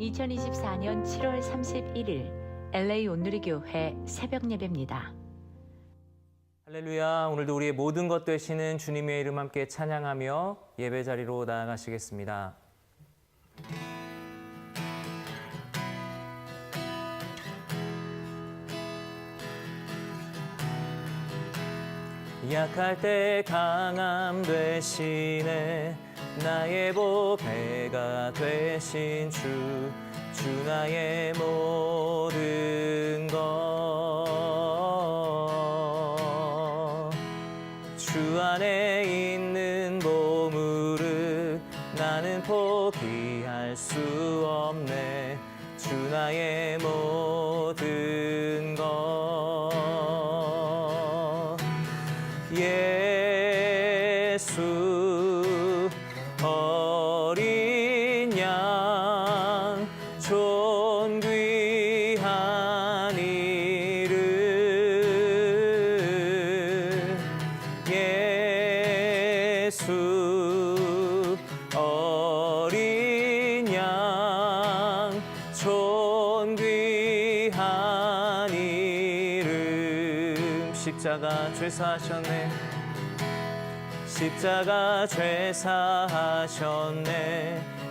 2024년 7월 31일 LA 온누리교회 새벽 예배입니다. 할렐루야. 오늘도 우리의 모든 것 되시는 주님의 이름 함께 찬양하며 예배 자리로 나아가시겠습니다. 약할 때 강함 되시네 나의 보배가 되신 주 나의 모든 것 주 안에 있는 보물을 나는 포기할 수 없네 주 나의 모든 것 예수 어린 양 존귀한 이름 예수 어린 양 존귀한 이름 십자가 죄사하셨네 십자가 죄사하셨네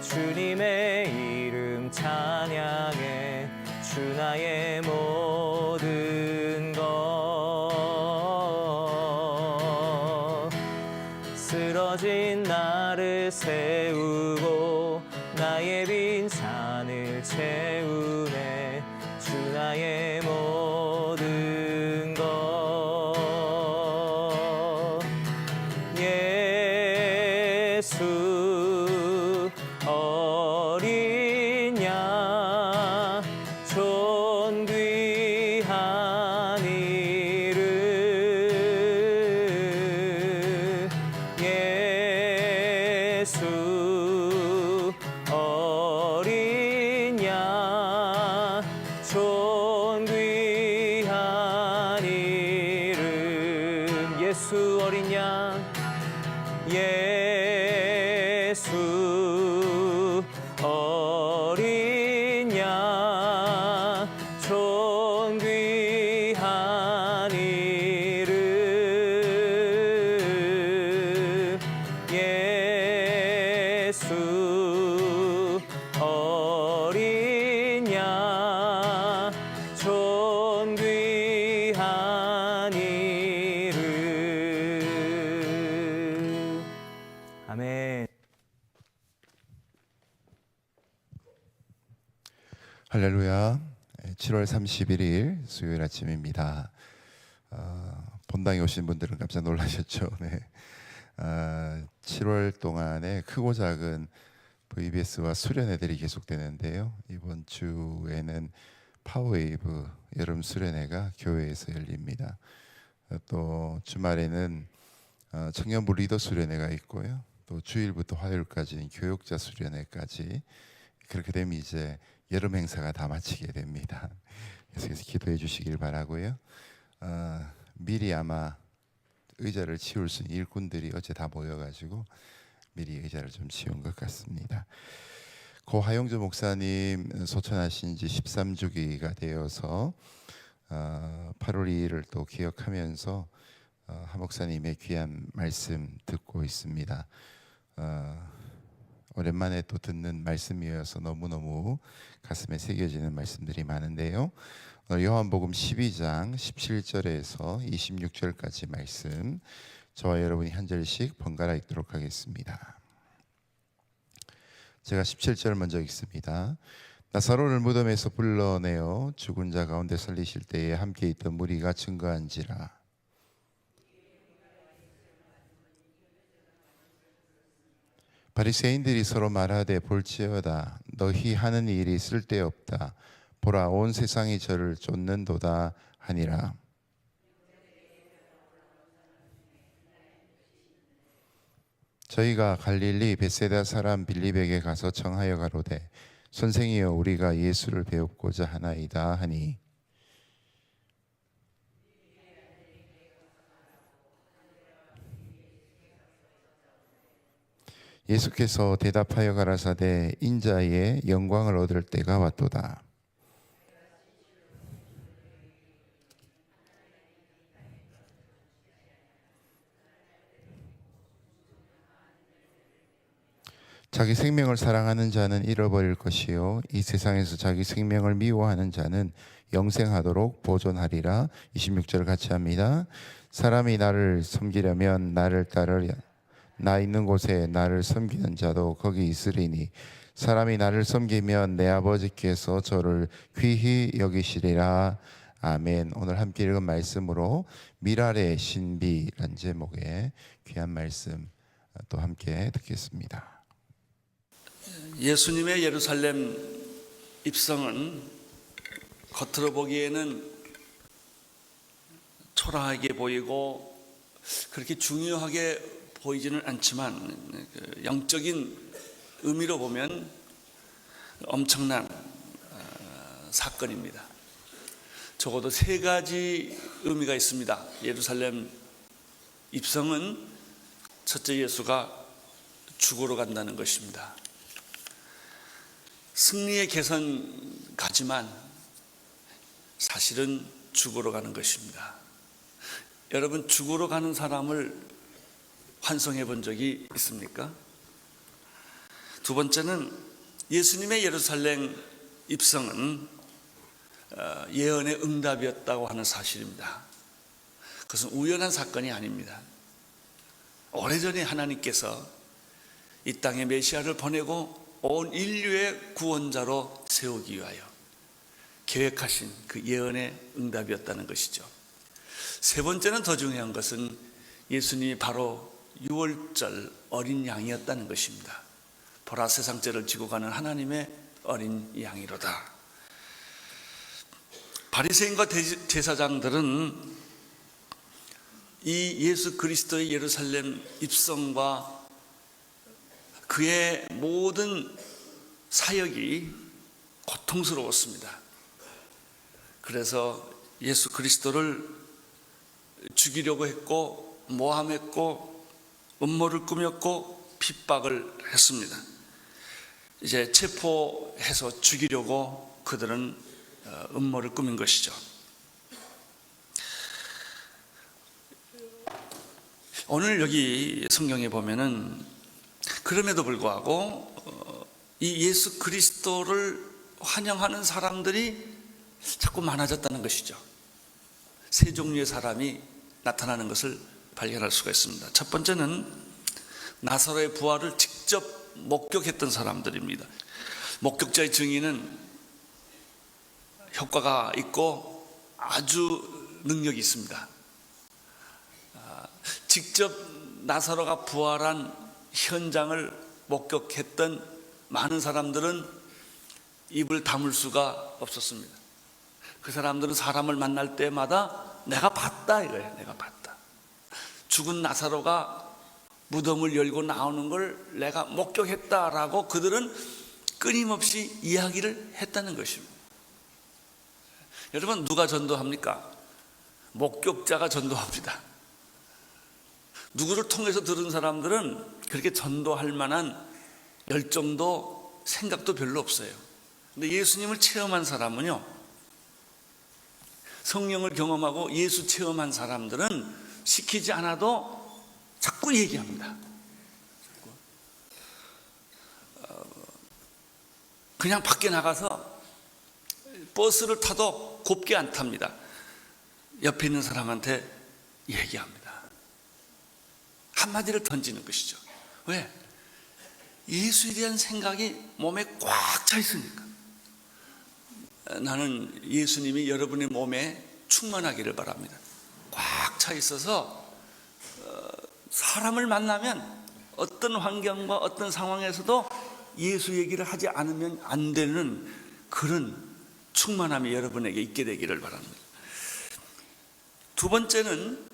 주님의 이름 찬양해 주 나의 모든 것 쓰러진 나를 세우고 나의 빈 산을 채우네 주 나의 모든 것 예수 어린 양 존귀한 이름 예수 어린 양 존귀한 이름 예수 어린 양 예수 어린 양 존귀한 이름 예수 어린 양 존귀한 이름 아멘. 할렐루야. 7월 31일 수요일 아침입니다. 본당에 오신 분들은 깜짝 놀라셨죠. 네. 7월 동안에 크고 작은 VBS와 수련회들이 계속되는데요. 이번 주에는 파워웨이브 여름 수련회가 교회에서 열립니다. 또 주말에는 청년부 리더 수련회가 있고요. 또 주일부터 화요일까지는 교육자 수련회까지 그렇게 되면 이제 여름 행사가 다 마치게 됩니다. 그래서 기도해 주시길 바라고요. 미리 아마 의자를 치울 수 있는 일꾼들이 어제 다 모여가지고 미리 의자를 좀 치운 것 같습니다. 고 하용조 목사님 소천하신 지 13주기가 되어서 8월 2일을 또 기억하면서 하 목사님의 귀한 말씀 듣고 있습니다. 오랜만에 또 듣는 말씀이어서 너무너무 가슴에 새겨지는 말씀들이 많은데요. 오늘 요한복음 12장 17절에서 26절까지 말씀 저와 여러분이 한 절씩 번갈아 읽도록 하겠습니다. 제가 17절 먼저 읽습니다. 나사로를 무덤에서 불러내어 죽은 자 가운데 살리실 때에 함께 있던 무리가 증거한지라. 바리새인들이 서로 말하되 볼지어다 너희 하는 일이 쓸데없다 보라 온 세상이 저를 쫓는도다 하니라. 저희가 갈릴리 벳세다 사람 빌립에게 가서 청하여 가로되 선생이여 우리가 예수를 배웁고자 하나이다 하니 예수께서 대답하여 가라사대 인자의 영광을 얻을 때가 왔도다. 자기 생명을 사랑하는 자는 잃어버릴 것이요 이 세상에서 자기 생명을 미워하는 자는 영생하도록 보존하리라. 26절 같이 합니다. 사람이 나를 섬기려면 나를 따르랴. 나 있는 곳에 나를 섬기는 자도 거기 있으리니 사람이 나를 섬기면 내 아버지께서 저를 귀히 여기시리라. 아멘. 오늘 함께 읽은 말씀으로 미랄의 신비란 제목의 귀한 말씀 또 함께 듣겠습니다. 예수님의 예루살렘 입성은 겉으로 보기에는 초라하게 보이고 그렇게 중요하게 보이지는 않지만 영적인 의미로 보면 엄청난 사건입니다. 적어도 세 가지 의미가 있습니다. 예루살렘 입성은 첫째, 예수가 죽으러 간다는 것입니다. 승리의 개선 가지만 사실은 죽으러 가는 것입니다. 여러분, 죽으러 가는 사람을 환송해 본 적이 있습니까? 두 번째는 예수님의 예루살렘 입성은 예언의 응답이었다고 하는 사실입니다. 그것은 우연한 사건이 아닙니다. 오래전에 하나님께서 이 땅에 메시아를 보내고 온 인류의 구원자로 세우기 위하여 계획하신 그 예언의 응답이었다는 것이죠. 세 번째는 더 중요한 것은 예수님이 바로 유월절 어린 양이었다는 것입니다. 보라, 세상 죄를 지고 가는 하나님의 어린 양이로다. 바리새인과 제사장들은 이 예수 그리스도의 예루살렘 입성과 그의 모든 사역이 고통스러웠습니다. 그래서 예수 그리스도를 죽이려고 했고 모함했고 음모를 꾸몄고 핍박을 했습니다. 이제 체포해서 죽이려고 그들은 음모를 꾸민 것이죠. 오늘 여기 성경에 보면은 그럼에도 불구하고 이 예수 그리스도를 환영하는 사람들이 자꾸 많아졌다는 것이죠. 세 종류의 사람이 나타나는 것을 발견할 수가 있습니다. 첫 번째는 나사로의 부활을 직접 목격했던 사람들입니다. 목격자의 증인은 효과가 있고 아주 능력이 있습니다. 직접 나사로가 부활한 현장을 목격했던 많은 사람들은 입을 다물 수가 없었습니다. 그 사람들은 사람을 만날 때마다 내가 봤다 이거예요. 내가 봤다. 죽은 나사로가 무덤을 열고 나오는 걸 내가 목격했다라고 그들은 끊임없이 이야기를 했다는 것입니다. 여러분, 누가 전도합니까? 목격자가 전도합니다. 누구를 통해서 들은 사람들은 그렇게 전도할 만한 열정도 생각도 별로 없어요. 근데 예수님을 체험한 사람은요, 성령을 경험하고 예수 체험한 사람들은 시키지 않아도 자꾸 얘기합니다. 그냥 밖에 나가서 버스를 타도 곱게 안 탑니다. 옆에 있는 사람한테 얘기합니다. 한마디를 던지는 것이죠. 왜? 예수에 대한 생각이 몸에 꽉 차 있으니까. 나는 예수님이 여러분의 몸에 충만하기를 바랍니다. 꽉 차 있어서 사람을 만나면 어떤 환경과 어떤 상황에서도 예수 얘기를 하지 않으면 안 되는 그런 충만함이 여러분에게 있게 되기를 바랍니다. 두 번째는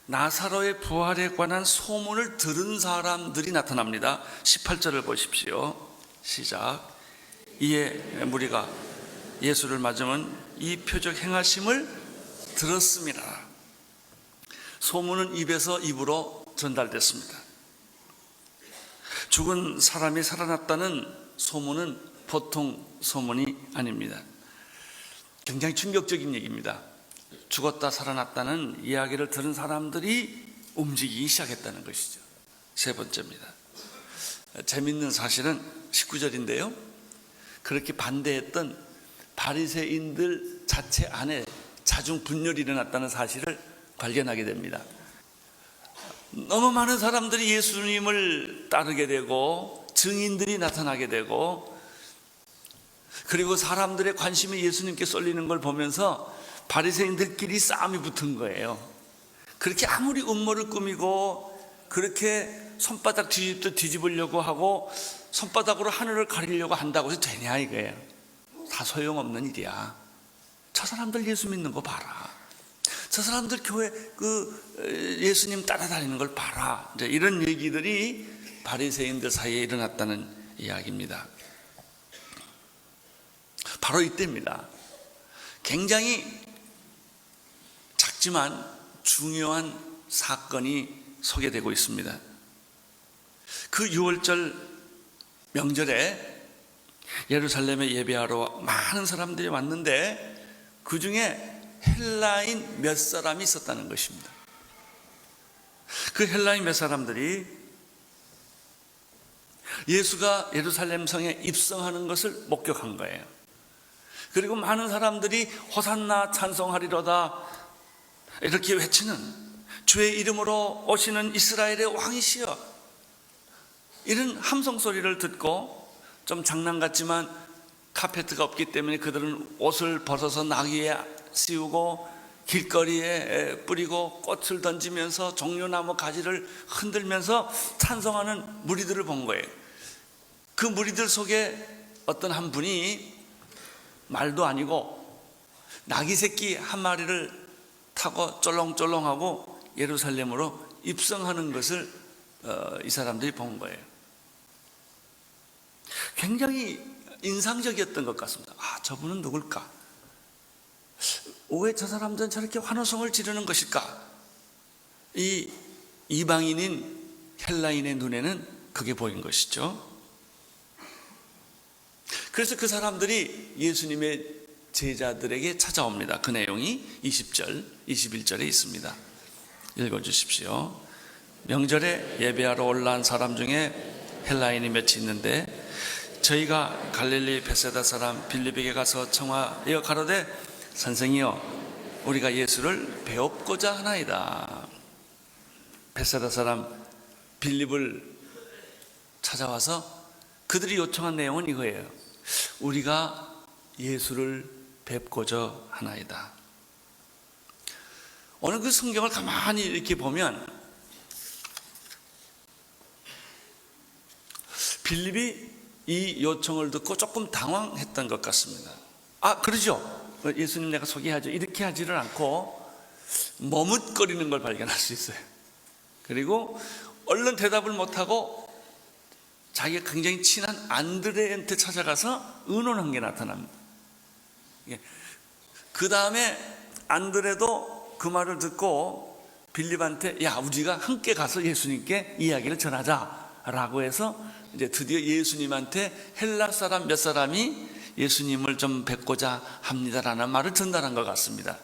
나사로의 부활에 관한 소문을 들은 사람들이 나타납니다. 18절을 보십시오. 시작. 이에 무리가 예수를 맞으면 이 표적 행하심을 들었습니다. 소문은 입에서 입으로 전달됐습니다. 죽은 사람이 살아났다는 소문은 보통 소문이 아닙니다. 굉장히 충격적인 얘기입니다. 죽었다 살아났다는 이야기를 들은 사람들이 움직이기 시작했다는 것이죠. 세 번째입니다. 재밌는 사실은 19절인데요. 그렇게 반대했던 바리새인들 자체 안에 자중 분열이 일어났다는 사실을 발견하게 됩니다. 너무 많은 사람들이 예수님을 따르게 되고 증인들이 나타나게 되고, 그리고 사람들의 관심이 예수님께 쏠리는 걸 보면서 바리새인들끼리 싸움이 붙은 거예요. 그렇게 아무리 음모를 꾸미고 그렇게 손바닥 뒤집으려고 하고 손바닥으로 하늘을 가리려고 한다고 해서 되냐 이거예요. 다 소용없는 일이야. 저 사람들 예수 믿는 거 봐라. 저 사람들 교회 예수님 따라다니는 걸 봐라. 이제 이런 얘기들이 바리새인들 사이에 일어났다는 이야기입니다. 바로 이때입니다. 굉장히 작지만 중요한 사건이 소개되고 있습니다. 그 6월절 명절에 예루살렘에 예배하러 많은 사람들이 왔는데 그 중에 헬라인 몇 사람이 있었다는 것입니다. 그 헬라인 몇 사람들이 예수가 예루살렘 성에 입성하는 것을 목격한 거예요. 그리고 많은 사람들이 호산나 찬송하리로다 이렇게 외치는, 주의 이름으로 오시는 이스라엘의 왕이시여, 이런 함성 소리를 듣고, 좀 장난 같지만 카페트가 없기 때문에 그들은 옷을 벗어서 나귀에 씌우고 길거리에 뿌리고 꽃을 던지면서 종려나무 가지를 흔들면서 찬송하는 무리들을 본 거예요. 그 무리들 속에 어떤 한 분이 말도 아니고 나귀 새끼 한 마리를 타고 쫄렁쫄렁하고 예루살렘으로 입성하는 것을 이 사람들이 본 거예요. 굉장히 인상적이었던 것 같습니다. 아, 저분은 누굴까? 왜 저 사람들은 저렇게 환호성을 지르는 것일까? 이 이방인인 헬라인의 눈에는 그게 보인 것이죠. 그래서 그 사람들이 예수님의 제자들에게 찾아옵니다. 그 내용이 20절, 21절에 있습니다. 읽어주십시오. 명절에 예배하러 올라온 사람 중에 헬라인이 몇이 있는데 저희가 갈릴리 베세다 사람 빌립에게 가서 청하여 가로되 선생이여 우리가 예수를 배웁고자 하나이다. 베세다 사람 빌립을 찾아와서 그들이 요청한 내용은 이거예요. 우리가 예수를 뵙고자 하나이다. 오늘 그 성경을 가만히 이렇게 보면 빌립이 이 요청을 듣고 조금 당황했던 것 같습니다. 아, 그러죠. 예수님 내가 소개하죠. 이렇게 하지를 않고 머뭇거리는 걸 발견할 수 있어요. 그리고 얼른 대답을 못하고 자기가 굉장히 친한 안드레한테 찾아가서 의논한 게 나타납니다. 그 다음에 안드레도 그 말을 듣고 빌립한테 야, 우리가 함께 가서 예수님께 이야기를 전하자라고 해서 이제 드디어 예수님한테 헬라 사람 몇 사람이 예수님을 좀 뵙고자 합니다라는 말을 전달한 것 같습니다.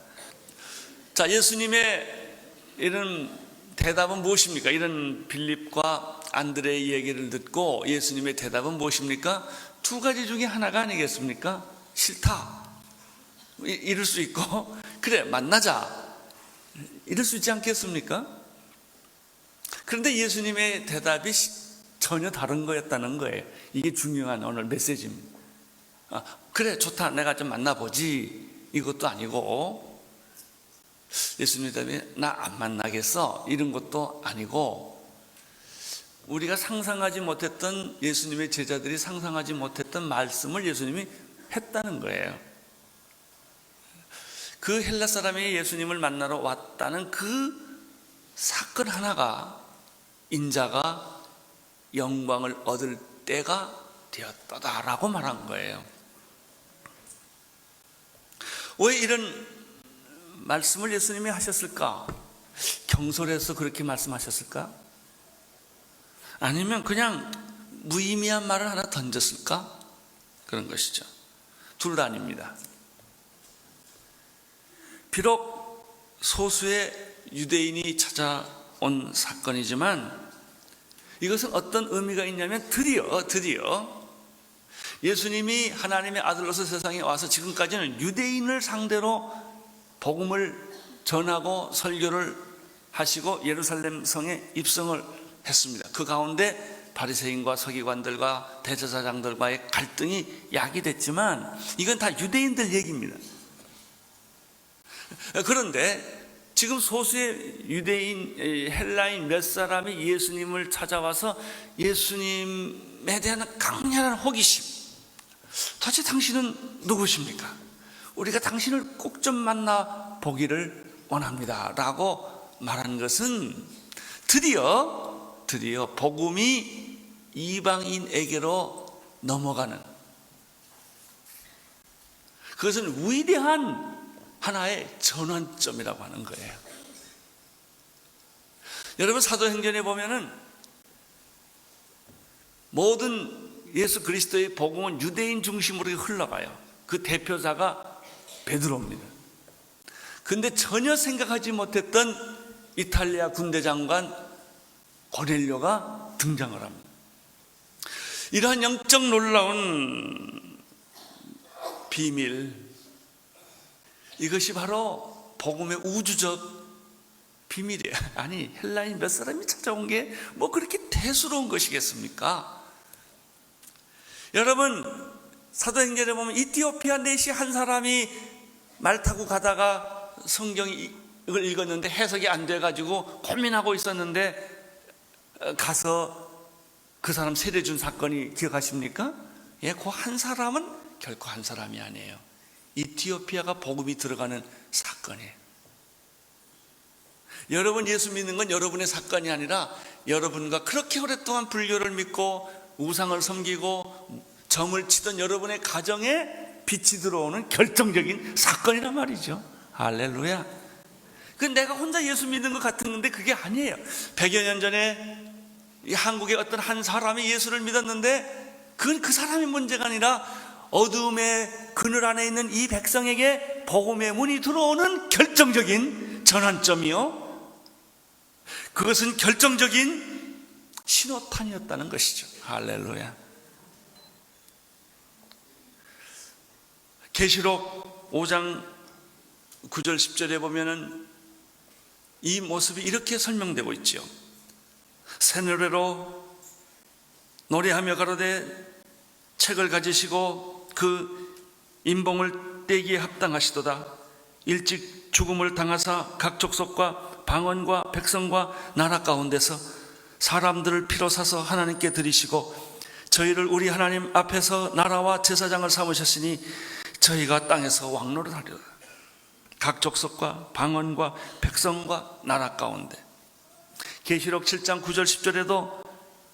자, 예수님의 이런 대답은 무엇입니까? 이런 빌립과 안드레의 얘기를 듣고 예수님의 대답은 무엇입니까? 두 가지 중에 하나가 아니겠습니까? 싫다, 이럴 수 있고, 그래 만나자, 이럴 수 있지 않겠습니까? 그런데 예수님의 대답이 전혀 다른 거였다는 거예요. 이게 중요한 오늘 메시지입니다. 그래 좋다, 내가 좀 만나보지, 이것도 아니고, 예수님 대답이 나 안 만나겠어, 이런 것도 아니고, 우리가 상상하지 못했던, 예수님의 제자들이 상상하지 못했던 말씀을 예수님이 했다는 거예요. 그 헬라 사람이 예수님을 만나러 왔다는 그 사건 하나가 인자가 영광을 얻을 때가 되었다라고 말한 거예요. 왜 이런 말씀을 예수님이 하셨을까? 경솔해서 그렇게 말씀하셨을까? 아니면 그냥 무의미한 말을 하나 던졌을까? 그런 것이죠. 둘 다 아닙니다. 비록 소수의 유대인이 찾아온 사건이지만 이것은 어떤 의미가 있냐면 드디어 예수님이 하나님의 아들로서 세상에 와서 지금까지는 유대인을 상대로 복음을 전하고 설교를 하시고 예루살렘 성에 입성을 했습니다. 그 가운데 바리새인과 서기관들과 대제사장들과의 갈등이 야기됐지만 이건 다 유대인들 얘기입니다. 그런데 지금 소수의 유대인, 헬라인 몇 사람이 예수님을 찾아와서 예수님에 대한 강렬한 호기심, 도대체 당신은 누구십니까? 우리가 당신을 꼭 좀 만나 보기를 원합니다 라고 말한 것은 드디어 복음이 이방인에게로 넘어가는, 그것은 위대한 하나의 전환점이라고 하는 거예요. 여러분, 사도행전에 보면은 모든 예수 그리스도의 복음은 유대인 중심으로 흘러가요. 그 대표자가 베드로입니다. 근데 전혀 생각하지 못했던 이탈리아 군대 장관 고넬료가 등장을 합니다. 이러한 영적 놀라운 비밀, 이것이 바로 복음의 우주적 비밀이에요. 아니, 헬라인 몇 사람이 찾아온 게 뭐 그렇게 대수로운 것이겠습니까? 여러분, 사도행전에 보면 이티오피아 내시 한 사람이 말 타고 가다가 성경을 읽었는데 해석이 안 돼가지고 고민하고 있었는데 가서 그 사람 세례 준 사건이 기억하십니까? 예, 그 한 사람은 결코 한 사람이 아니에요. 이티오피아가 복음이 들어가는 사건이에요. 여러분 예수 믿는 건 여러분의 사건이 아니라 여러분과 그렇게 오랫동안 불교를 믿고 우상을 섬기고 점을 치던 여러분의 가정에 빛이 들어오는 결정적인 사건이란 말이죠. 할렐루야. 그 내가 혼자 예수 믿는 것 같았는데 그게 아니에요. 100여 년 전에 이 한국의 어떤 한 사람이 예수를 믿었는데 그건 그 사람의 문제가 아니라 어두움의 그늘 안에 있는 이 백성에게 복음의 문이 들어오는 결정적인 전환점이요, 그것은 결정적인 신호탄이었다는 것이죠. 할렐루야. 계시록 5장 9절 10절에 보면은 이 모습이 이렇게 설명되고 있지요. 새 노래로 노래하며 가로되 책을 가지시고 그 인봉을 떼기에 합당하시도다. 일찍 죽음을 당하사 각 족속과 방언과 백성과 나라 가운데서 사람들을 피로 사서 하나님께 드리시고 저희를 우리 하나님 앞에서 나라와 제사장을 삼으셨으니 저희가 땅에서 왕노를 하리라. 각 족속과 방언과 백성과 나라 가운데. 계시록 7장 9절 10절에도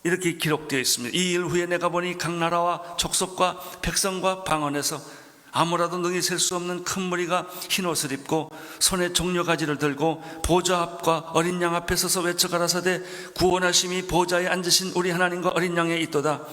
이렇게 기록되어 있습니다. 이 일 후에 내가 보니 각 나라와 족속과 백성과 방언에서 아무라도 능히 셀 수 없는 큰 무리가 흰 옷을 입고 손에 종려가지를 들고 보좌 앞과 어린 양 앞에 서서 외쳐 가라사대 구원하심이 보좌에 앉으신 우리 하나님과 어린 양에 있도다.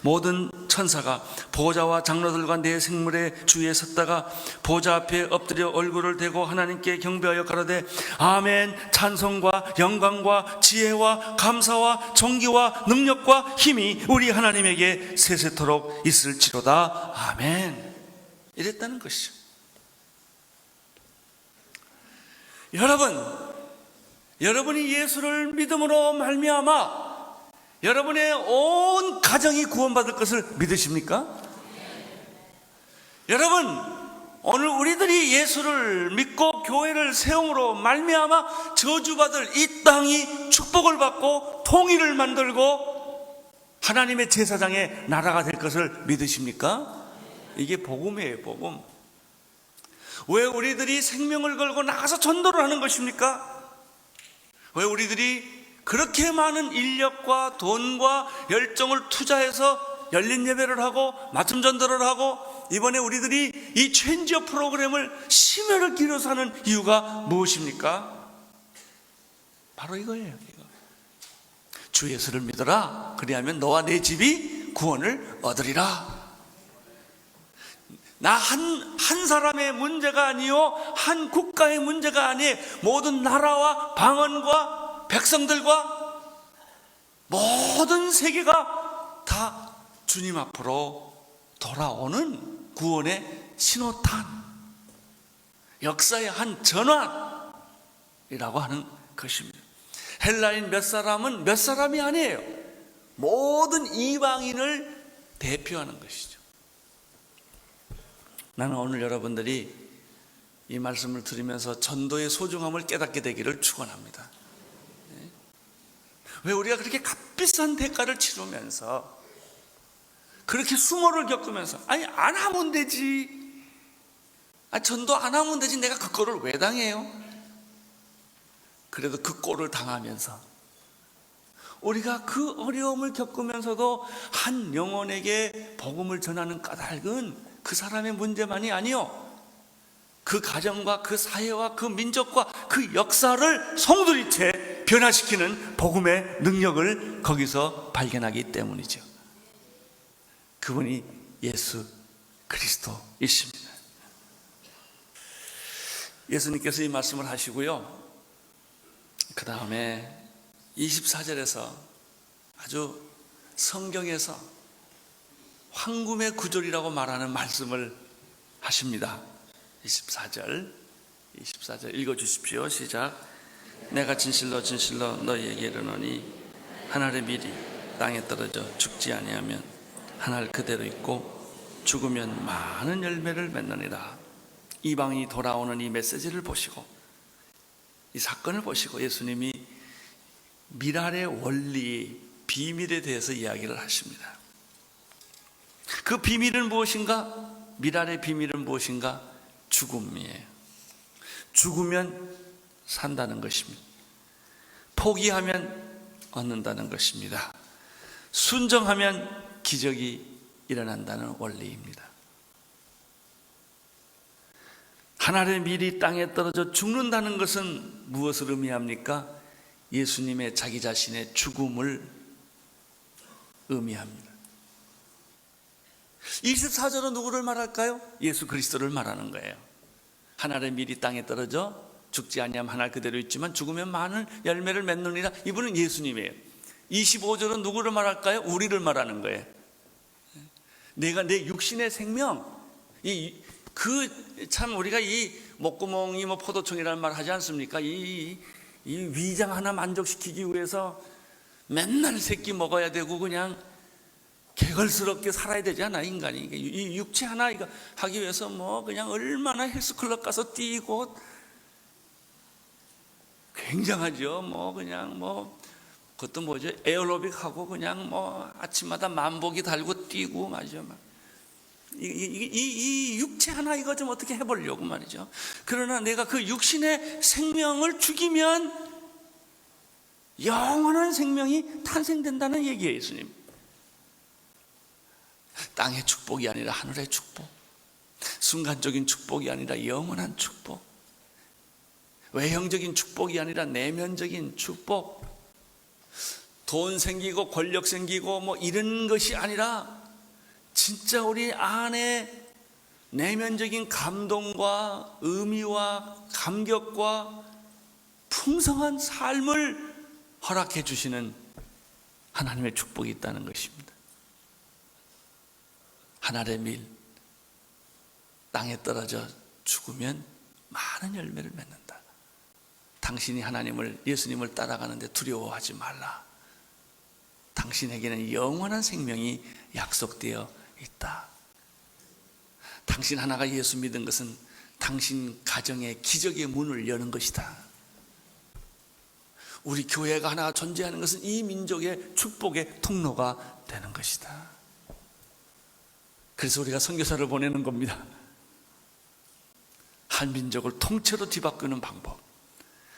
모든 천사가 보좌와 장로들과 네 생물의 주위에 섰다가 보좌 앞에 엎드려 얼굴을 대고 하나님께 경배하여 가로되 아멘. 찬송과 영광과 지혜와 감사와 존귀와 능력과 힘이 우리 하나님에게 세세토록 있을지로다. 아멘. 이랬다는 것이죠. 여러분이 예수를 믿음으로 말미암아 여러분의 온 가정이 구원받을 것을 믿으십니까? 여러분, 오늘 우리들이 예수를 믿고 교회를 세움으로 말미암아 저주받을 이 땅이 축복을 받고 통일을 만들고 하나님의 제사장의 나라가 될 것을 믿으십니까? 이게 복음이에요, 복음. 왜 우리들이 생명을 걸고 나가서 전도를 하는 것입니까? 왜 우리들이 그렇게 많은 인력과 돈과 열정을 투자해서 열린 예배를 하고 맞춤 전도를 하고 이번에 우리들이 이 체인지업 프로그램을 심혈을 기울여서 하는 이유가 무엇입니까? 바로 이거예요. 이거. 주 예수를 믿어라. 그리하면 너와 내 집이 구원을 얻으리라. 나 한 사람의 문제가 아니요, 한 국가의 문제가 아니, 모든 나라와 방언과 백성들과 모든 세계가 다 주님 앞으로 돌아오는 구원의 신호탄, 역사의 한 전환이라고 하는 것입니다. 헬라인 몇 사람은 몇 사람이 아니에요. 모든 이방인을 대표하는 것이죠. 나는 오늘 여러분들이 이 말씀을 들으면서 전도의 소중함을 깨닫게 되기를 축원합니다. 왜 우리가 그렇게 값비싼 대가를 치르면서, 그렇게 수모를 겪으면서, 아니 안 하면 되지, 전도 안 하면 되지, 내가 그 꼴을 왜 당해요? 그래도 그 꼴을 당하면서 우리가 그 어려움을 겪으면서도 한 영혼에게 복음을 전하는 까닭은 그 사람의 문제만이 아니요, 그 가정과 그 사회와 그 민족과 그 역사를 송두리째 변화시키는 복음의 능력을 거기서 발견하기 때문이죠. 그분이 예수 그리스도이십니다. 예수님께서 이 말씀을 하시고요, 그 다음에 24절에서 아주 성경에서 황금의 구절이라고 말하는 말씀을 하십니다. 24절 읽어주십시오. 시작. 내가 진실로 진실로 너희에게 이르노니 한 알의 밀이 땅에 떨어져 죽지 아니하면 한 알 그대로 있고 죽으면 많은 열매를 맺느니라. 이방인이 돌아오는 이 메시지를 보시고, 이 사건을 보시고 예수님이 밀알의 원리, 비밀에 대해서 이야기를 하십니다. 그 비밀은 무엇인가? 밀알의 비밀은 무엇인가? 죽음이에요. 죽으면 산다는 것입니다. 포기하면 얻는다는 것입니다. 순종하면 기적이 일어난다는 원리입니다. 한 알의 밀이 땅에 떨어져 죽는다는 것은 무엇을 의미합니까? 예수님의 자기 자신의 죽음을 의미합니다. 24절은 누구를 말할까요? 예수 그리스도를 말하는 거예요. 한 알의 밀이 땅에 떨어져 죽지 아니하면 한 알 그대로 있지만 죽으면 많은 열매를 맺느니라. 이분은 예수님이에요. 25절은 누구를 말할까요? 우리를 말하는 거예요. 내가 내 육신의 생명, 참 우리가 이 목구멍이 뭐 포도청이라는 말 하지 않습니까? 이 위장 하나 만족시키기 위해서 맨날 새끼 먹어야 되고 그냥 개걸스럽게 살아야 되지 않아, 인간이. 이 육체 하나 이거 하기 위해서 뭐 그냥 얼마나 헬스클럽 가서 뛰고 굉장하죠. 뭐 그냥 뭐 그것도 뭐죠, 에어로빅 하고 그냥 뭐 아침마다 만보기 달고 뛰고 말이죠. 이 육체 하나 이거 좀 어떻게 해보려고 말이죠. 그러나 내가 그 육신의 생명을 죽이면 영원한 생명이 탄생된다는 얘기예요, 예수님. 땅의 축복이 아니라 하늘의 축복, 순간적인 축복이 아니라 영원한 축복, 외형적인 축복이 아니라 내면적인 축복, 돈 생기고 권력 생기고 뭐 이런 것이 아니라 진짜 우리 안에 내면적인 감동과 의미와 감격과 풍성한 삶을 허락해 주시는 하나님의 축복이 있다는 것입니다. 한 알의 밀, 땅에 떨어져 죽으면 많은 열매를 맺는다. 당신이 예수님을 따라가는데 두려워하지 말라. 당신에게는 영원한 생명이 약속되어 있다. 당신 하나가 예수 믿은 것은 당신 가정의 기적의 문을 여는 것이다. 우리 교회가 하나가 존재하는 것은 이 민족의 축복의 통로가 되는 것이다. 그래서 우리가 선교사를 보내는 겁니다. 한 민족을 통째로 뒤바꾸는 방법,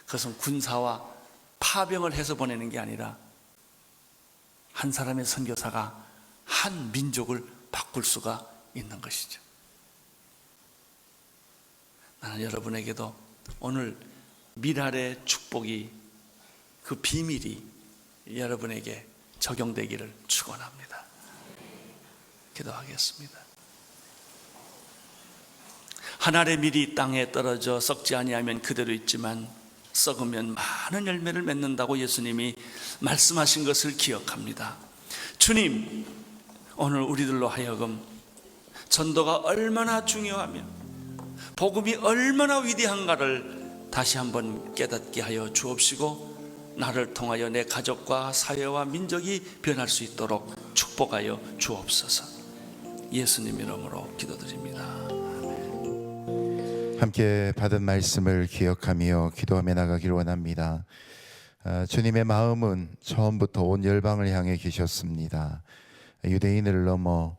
그것은 군사와 파병을 해서 보내는 게 아니라 한 사람의 선교사가 한 민족을 바꿀 수가 있는 것이죠. 나는 여러분에게도 오늘 밀알의 축복이, 그 비밀이 여러분에게 적용되기를 축원합니다. 기도하겠습니다. 한 알의 밀이 땅에 떨어져 썩지 아니하면 그대로 있지만 썩으면 많은 열매를 맺는다고 예수님이 말씀하신 것을 기억합니다. 주님, 오늘 우리들로 하여금 전도가 얼마나 중요하며 복음이 얼마나 위대한가를 다시 한번 깨닫게 하여 주옵시고, 나를 통하여 내 가족과 사회와 민족이 변할 수 있도록 축복하여 주옵소서. 예수님 이름으로 기도드립니다. 함께 받은 말씀을 기억하며 기도하며 나가기를 원합니다. 주님의 마음은 처음부터 온 열방을 향해 계셨습니다. 유대인을 넘어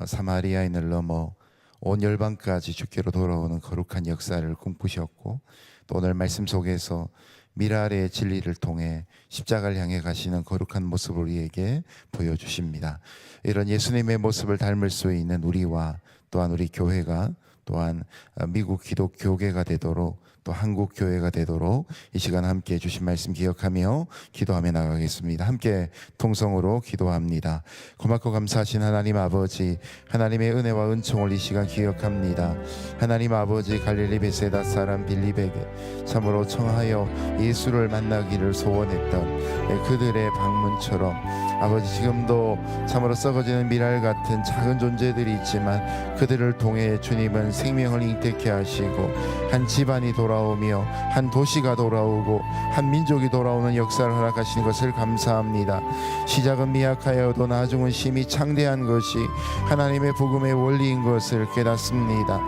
사마리아인을 넘어 온 열방까지 주께로 돌아오는 거룩한 역사를 꿈꾸셨고, 또 오늘 말씀 속에서 미랄의 진리를 통해 십자가를 향해 가시는 거룩한 모습을 우리에게 보여주십니다. 이런 예수님의 모습을 닮을 수 있는 우리와 또한 우리 교회가 또한 미국 기독교계가 되도록, 또 한국 교회가 되도록 이 시간 함께 주신 말씀 기억하며 기도하며 나가겠습니다. 함께 통성으로 기도합니다. 고맙고 감사하신 하나님 아버지, 하나님의 은혜와 은총을 이 시간 기억합니다. 하나님 아버지, 갈릴리 베세다 사람 빌립에게 참으로 청하여 예수를 만나기를 소원했던 그들의 방문처럼 아버지, 지금도 참으로 썩어지는 미랄 같은 작은 존재들이 있지만 그들을 통해 주님은 생명을 잉태케 하시고 한 집안이 돌아오며 한 도시가 돌아오고 한 민족이 돌아오는 역사를 허락하시는 것을 감사합니다. 시작은 미약하여도 나중은 심히 창대한 것이 하나님의 복음의 원리인 것을 깨닫습니다.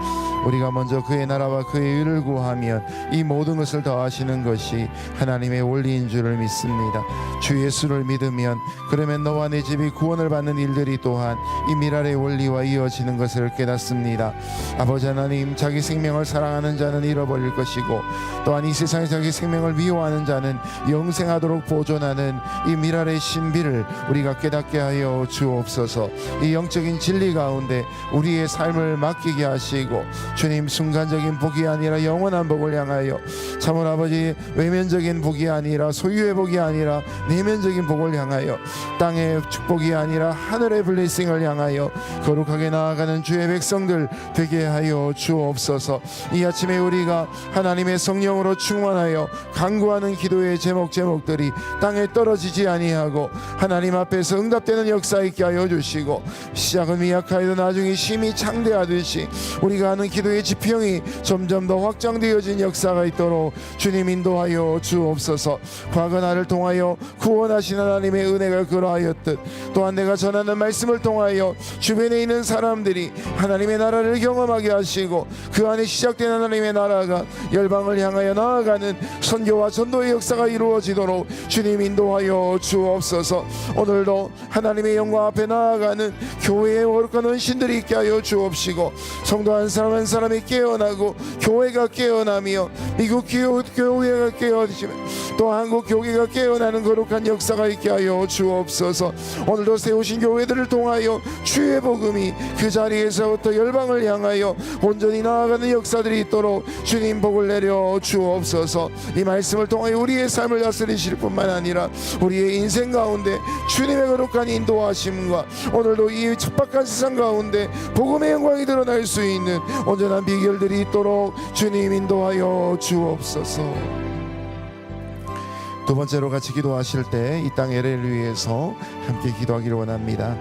우리가 먼저 그의 나라와 그의 의를 구하면 이 모든 것을 더하시는 것이 하나님의 원리인 줄을 믿습니다. 주 예수를 믿으면 그러면 너와 내 집이 구원을 받는 일들이 또한 이 미랄의 원리와 이어지는 것을 깨닫습니다. 아버지 하나님, 자기 생명을 사랑하는 자는 잃어버릴 것이고 또한 이 세상에 자기 생명을 미워하는 자는 영생하도록 보존하는 이 미랄의 신비를 우리가 깨닫게 하여 주옵소서. 이 영적인 진리 가운데 우리의 삶을 맡기게 하시고 주님, 순간적인 복이 아니라 영원한 복을 향하여, 참으로 아버지, 외면적인 복이 아니라 소유의 복이 아니라 내면적인 복을 향하여, 땅의 축복이 아니라 하늘의 블레싱을 향하여 거룩하게 나아가는 주의 백성들 되게 하여 주옵소서. 이 아침에 우리가 하나님의 성령으로 충만하여 간구하는 기도의 제목들이 땅에 떨어지지 아니하고 하나님 앞에서 응답되는 역사 있게 하여 주시고, 시작은 미약하여도 나중에 심히 창대하듯이 우리가 하는 기도의 지평이 점점 더 확장되어진 역사가 있도록 주님 인도하여 주옵소서. 과거 나를 통하여 구원하신 하나님의 은혜가 그러하였듯 또한 내가 전하는 말씀을 통하여 주변에 있는 사람들이 하나님의 나라를 경험하게 하시고 그 안에 시작된 하나님의 나라가 열방을 향하여 나아가는 선교와 전도의 역사가 이루어지도록 주님 인도하여 주옵소서. 오늘도 하나님의 영광 앞에 나아가는 교회의 거룩한 헌신들이 있게 하여 주옵시고, 성도 한 사람 한 사람이 깨어나고 교회가 깨어나며 미국 교회가 깨어지며 또 한국 교회가 깨어나는 거룩한 역사가 있게 하여 주옵소서. 오늘도 세우신 교회들을 통하여 주의 복음이 그 자리에서부터 열방을 향하여 온전히 나아가는 역사들이 있도록 주님 복을 내려 주옵소서. 이 말씀을 통하여 우리의 삶을 다스리실 뿐만 아니라 우리의 인생 가운데 주님의 거룩한 인도하심과 오늘도 이 척박한 세상 가운데 복음의 영광이 드러날 수 있는 온전한 비결들이 있도록 주님 인도하여 주옵소서. 두 번째로 같이 기도하실 때 이 땅 LA를 위해서 함께 기도하기를 원합니다.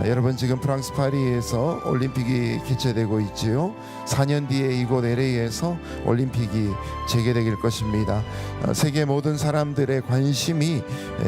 여러분, 지금 프랑스 파리에서 올림픽이 개최되고 있지요. 4년 뒤에 이곳 LA에서 올림픽이 재개될 것입니다. 세계 모든 사람들의 관심이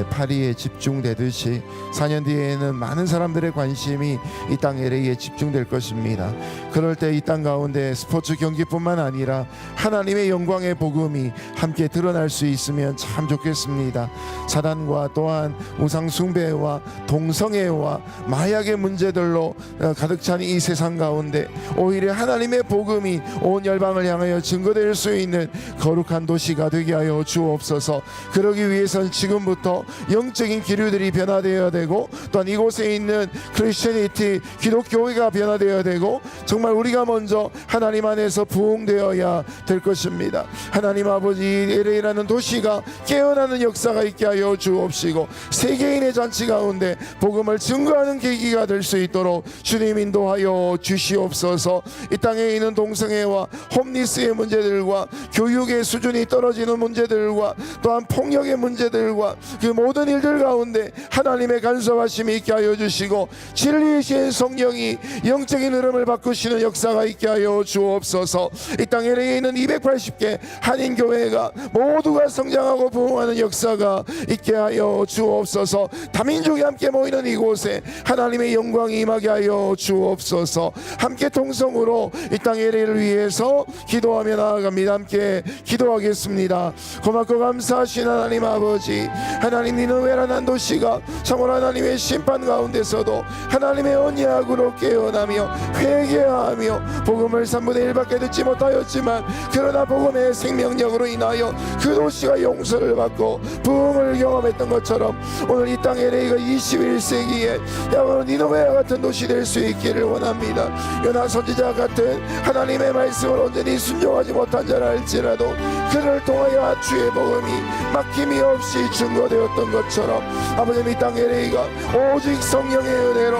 파리에 집중되듯이 4년 뒤에는 많은 사람들의 관심이 이 땅 LA에 집중될 것입니다. 그럴 때 이 땅 가운데 스포츠 경기뿐만 아니라 하나님의 영광의 복음이 함께 드러날 수 있으면 참 좋겠습니다. 사단과 또한 우상 숭배와 동성애와 마약 마약의 문제들로 가득 찬 이 세상 가운데 오히려 하나님의 복음이 온 열방을 향하여 증거될 수 있는 거룩한 도시가 되게 하여 주옵소서. 그러기 위해서는 지금부터 영적인 기류들이 변화되어야 되고, 또한 이곳에 있는 크리스천이티 기독교회가 변화되어야 되고, 정말 우리가 먼저 하나님 안에서 부흥되어야 될 것입니다. 하나님 아버지, LA라는 도시가 깨어나는 역사가 있게 하여 주옵시고, 세계인의 잔치 가운데 복음을 증거하는 계기가 될 수 있도록 주님 인도하여 주시옵소서. 이 땅에 있는 동성애와 홈리스의 문제들과 교육의 수준이 떨어지는 문제들과 또한 폭력의 문제들과 그 모든 일들 가운데 하나님의 간섭하심이 있게 하여 주시고, 진리이신 성령이 영적인 흐름을 바꾸시는 역사가 있게 하여 주옵소서. 이 땅에 있는 280개 한인교회가 모두가 성장하고 부흥하는 역사가 있게 하여 주옵소서. 다민족이 함께 모이는 이곳에 하나님의 영광이 임하게 하여 주옵소서. 함께 통성으로 이 땅의 LA를 위해서 기도하며 나아갑니다. 함께 기도하겠습니다. 고맙고 감사하신 하나님 아버지, 하나님 니느웨라는 도시가 참으로 하나님의 심판 가운데서도 하나님의 언약으로 깨어나며 회개하며 복음을 3분의 1밖에 듣지 못하였지만, 그러나 복음의 생명력으로 인하여 그 도시가 용서를 받고 부흥을 경험했던 것처럼 오늘 이 땅 LA가 21세기에 야고로 니느웨와 같은 도시 될 수 있기를 원합니다. 요나 선지자 같은 하나님의 말씀을 온전히 순종하지 못한 자라 할지라도 그를 통하여 주의 복음이 막힘이 없이 증거되었던 것처럼 아버지, 이 땅 LA가 오직 성령의 은혜로,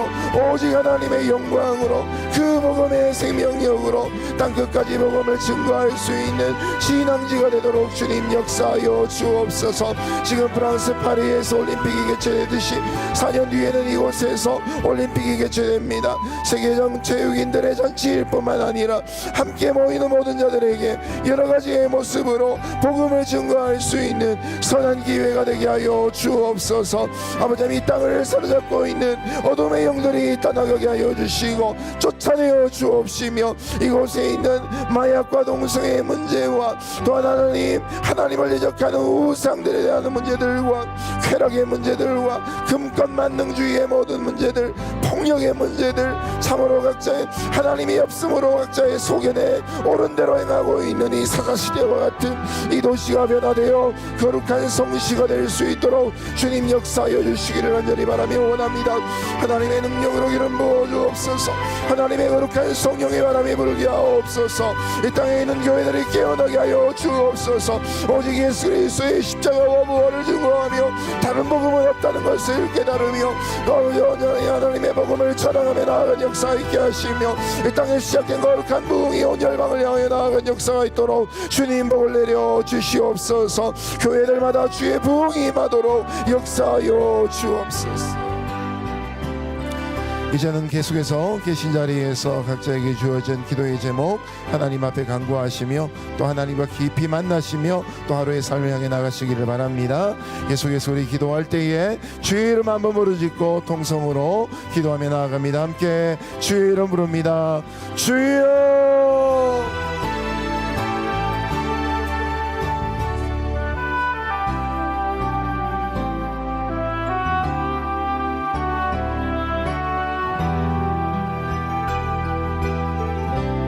오직 하나님의 영광으로, 그 복음의 생명력으로 땅 끝까지 복음을 증거할 수 있는 신앙지가 되도록 주님 역사하여 주옵소서. 지금 프랑스 파리에서 올림픽이 개최되듯이 4년 뒤에는 이곳에서 올림픽이 개최됩니다. 세계적 체육인들의 잔치일 뿐만 아니라 함께 모이는 모든 자들에게 여러 가지의 모습으로 복음을 증거할 수 있는 선한 기회가 되게 하여 주옵소서. 아버지, 이 땅을 사로잡고 있는 어둠의 영들이 떠나가게 하여 주시고 쫓아내어 주옵시며, 이곳에 있는 마약과 동성애의 문제와 또한 하나님을 대적하는 우상들에 대한 문제들과 쾌락의 문제들과 금권 만능주의의 모든 문제들, 폭력의 문제들, 참으로 각자의 하나님이 없음으로 각자의 소견에 옳은 대로 행하고 있는 이 사사시대와 같은 이 도시가 변화되어 거룩한 성시가 될 수 있도록 주님 역사하여 주시기를 간절히 바라며 원합니다. 하나님의 능력으로 기름 부어 주옵소서. 하나님의 거룩한 성령의 바람이 불게 하옵소서. 이 땅에 있는 교회들이 깨어나게 하여 주옵소서. 오직 예수 그리스도의 십자가와 부활을 증거하며 다른 복음은 없다는 것을 깨달으며 여전히 하나님의 복음을 전하며 나아간 역사 있게 하시며, 이 땅에 시작된 거룩한 부흥이 온 열방을 향해 나아간 역사가 있도록 주님 복을 내려 주시옵소서. 교회들마다 주의 부흥이 임하도록 역사하여 주옵소서. 이제는 계속해서 계신 자리에서 각자에게 주어진 기도의 제목 하나님 앞에 간구하시며 또 하나님과 깊이 만나시며 또 하루의 삶을 향해 나가시기를 바랍니다. 계속해서 우리 기도할 때에 주의 이름 한번 부르짖고 통성으로 기도하며 나아갑니다. 함께 주의 이름 부릅니다. 주여